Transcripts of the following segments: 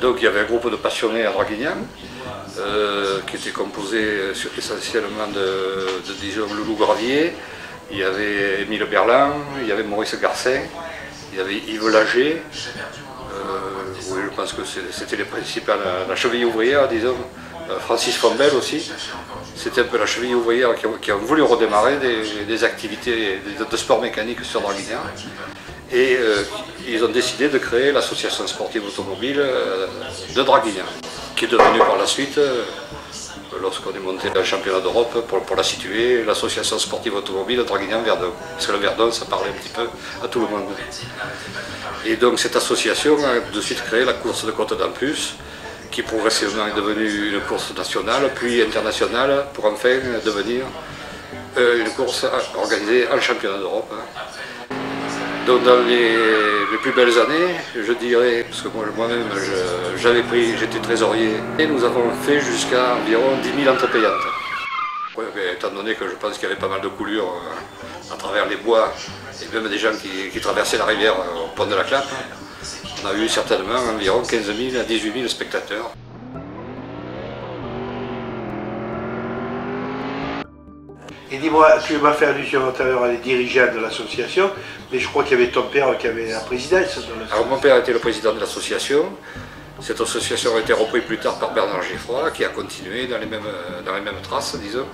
donc il y avait un groupe de passionnés à Draguignan, qui était composé essentiellement disons, Loulou Gravier, il y avait Émile Berland, il y avait Maurice Garcin, il y avait Yves Lager, oui, je pense que c'était les principales, la cheville ouvrière, disons, Francis Fombelle aussi. C'était un peu la cheville ouvrière qui a voulu redémarrer des activités de sport mécanique sur Draguignan. Et ils ont décidé de créer l'association sportive automobile de Draguignan, qui est devenue par la suite, lorsqu'on est monté dans le championnat d'Europe, pour la situer, l'association sportive automobile de Draguignan-Verdon. Parce que le Verdon, ça parlait un petit peu à tout le monde. Et donc cette association a de suite créé la course de Côte d'Ampus, qui progressivement est devenue une course nationale, puis internationale, pour enfin devenir une course organisée en championnat d'Europe. Donc dans les plus belles années, je dirais, parce que moi-même j'étais trésorier, et nous avons fait jusqu'à environ 10 000 entrées payantes. Ouais, étant donné que je pense qu'il y avait pas mal de coulures à travers les bois, et même des gens qui traversaient la rivière au pont de la Clappe, on a eu certainement environ 15 000 à 18 000 spectateurs. Et dis-moi, tu m'as fait allusion tout à l'heure à les dirigeants de l'association, mais je crois qu'il y avait ton père qui avait la présidence. Alors mon père était le président de l'association. Cette association a été reprise plus tard par Bernard Geffroy, qui a continué dans les mêmes traces, disons.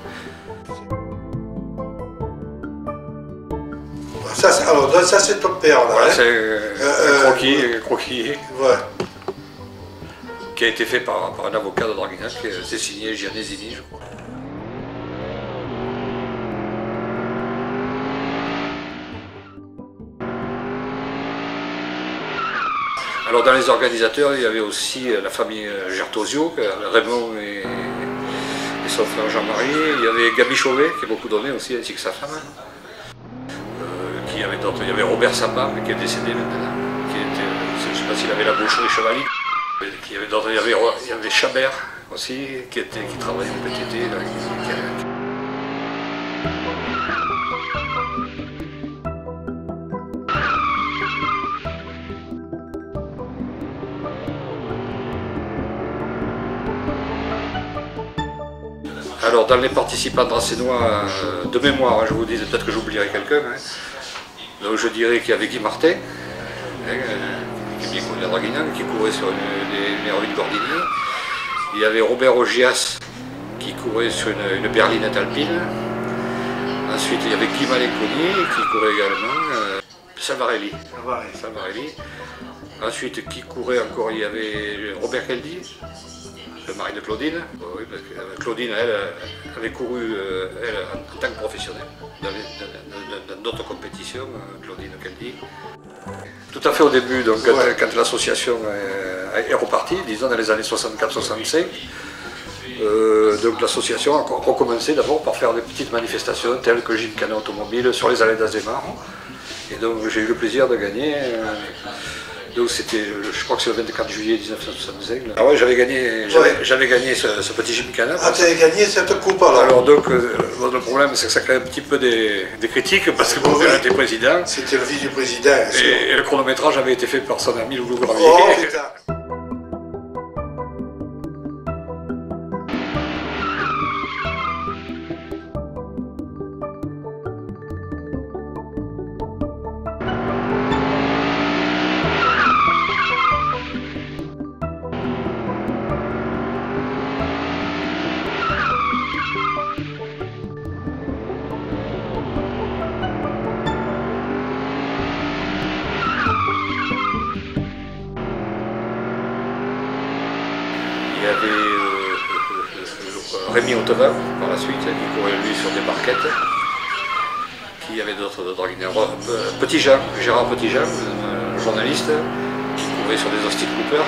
Ça c'est ton père là. Voilà, c'est un croquis ouais. Qui a été fait par un avocat de Draguignan, c'est signé Gianesini, je crois. Alors dans les organisateurs, il y avait aussi la famille Gertosio, Raymond et son frère Jean-Marie. Il y avait Gabi Chauvet, qui a beaucoup donné aussi, ainsi que sa femme. Il y avait Robert Samba, qui est décédé maintenant. Je ne sais pas s'il avait la boucherie Chevalier. Il y avait d'autres, il y avait Chabert aussi, qui travaillait au PTT. Alors dans les participants dracénois, de mémoire, je vous dis, peut-être que j'oublierai quelqu'un, donc je dirais qu'il y avait Guy Martin, qui est bien connu à Draguignan, qui courait sur les rues de Gordinier. Il y avait Robert Augias, qui courait sur une berlinette alpine. Ensuite il y avait Guy Malenconi, qui courait également, Salvarelli. Ensuite qui courait encore, il y avait Robert Keldy, le mari de Claudine. Oui, parce que Claudine, elle avait couru en tant que professionnelle dans d'autres compétitions, Claudine Keldy. Tout à fait au début, donc, quand l'association est repartie, disons dans les années 64-65, donc l'association a recommencé d'abord par faire des petites manifestations telles que Gymkhana automobile sur les allées d'Azémar. Et donc j'ai eu le plaisir de gagner. Donc c'était, je crois que c'est le 24 juillet 1965. Ah ouais, j'avais gagné ce petit Gymkhana. Ah, tu avais gagné cette coupe alors? Alors donc, le problème c'est que ça crée un petit peu des critiques parce que mon père était président. C'était le fils du président. Et le chronométrage avait été fait par son ami Loulou Gravier. Oh putain. Il y avait Rémi Autevin par la suite, qui courait lui sur des barquettes. Qui y avait d'autres de Draguignan. Petit-Jean, Gérard Petit-Jean, journaliste, qui courait sur des Austin Cooper.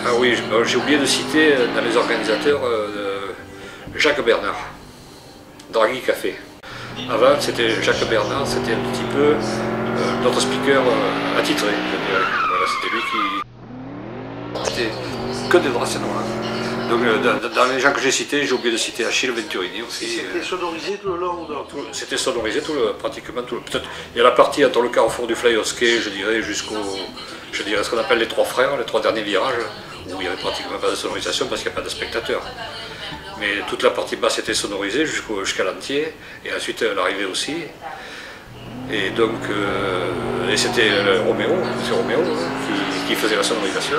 Ah oui, j'ai oublié de citer dans les organisateurs Jacques Bernard, Draghi Café. Avant, c'était Jacques Bernard, c'était un petit peu notre speaker attitré, je dirais. Voilà, c'était lui qui... C'était que des Dracénois. Donc dans les gens que j'ai cités, j'ai oublié de citer Achille Venturini aussi. C'était sonorisé tout le long ou non? C'était sonorisé pratiquement tout le... Peut-être il y a la partie entre le carrefour du Fly-Hosquet, je dirais, jusqu'au... Je dirais ce qu'on appelle les 3 frères, les 3 derniers virages, où il n'y avait pratiquement pas de sonorisation parce qu'il n'y a pas de spectateurs. Mais toute la partie basse était sonorisée jusqu'à l'entier, et ensuite l'arrivée aussi. Et donc, et c'était Roméo, qui faisait la sonorisation.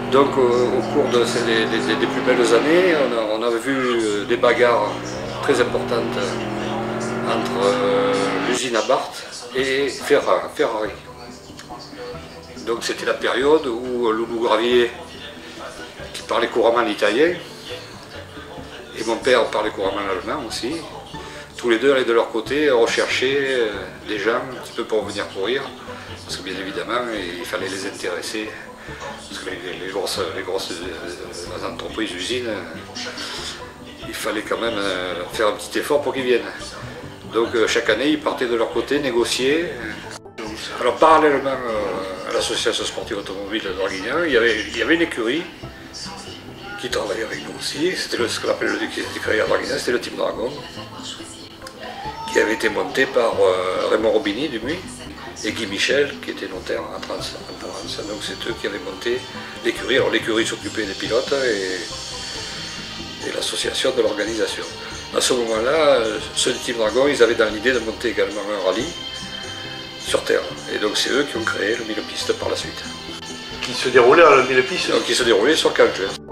Donc au cours des plus belles années, on a vu des bagarres très importantes entre l'usine Abarth et Ferrari. Donc c'était la période où Loulou Gravier, qui parlait couramment l'italien, et mon père parlait couramment l'allemand aussi, tous les deux allaient de leur côté rechercher des gens un petit peu pour venir courir, parce que bien évidemment il fallait les intéresser. Parce que les grosses entreprises, usines, il fallait quand même faire un petit effort pour qu'ils viennent. Donc chaque année, ils partaient de leur côté négocier. Alors parallèlement à l'association sportive automobile de Draguignan, il y avait une écurie qui travaillait avec nous aussi. C'était ce qu'on appelle qui était créé à Draguignan, c'était le Team Dragon, qui avait été monté par Raymond Robini du Muy et Guy Michel, qui était notaire en Provence. Donc c'est eux qui avaient monté l'écurie. Alors l'écurie s'occupait des pilotes et l'association de l'organisation. À ce moment-là, ceux du Team Dragon, ils avaient dans l'idée de monter également un rallye sur terre. Et donc c'est eux qui ont créé le 1000 pistes par la suite. Qui se déroulait à la 1000 pistes? Donc qui se déroulait sur 4 juin.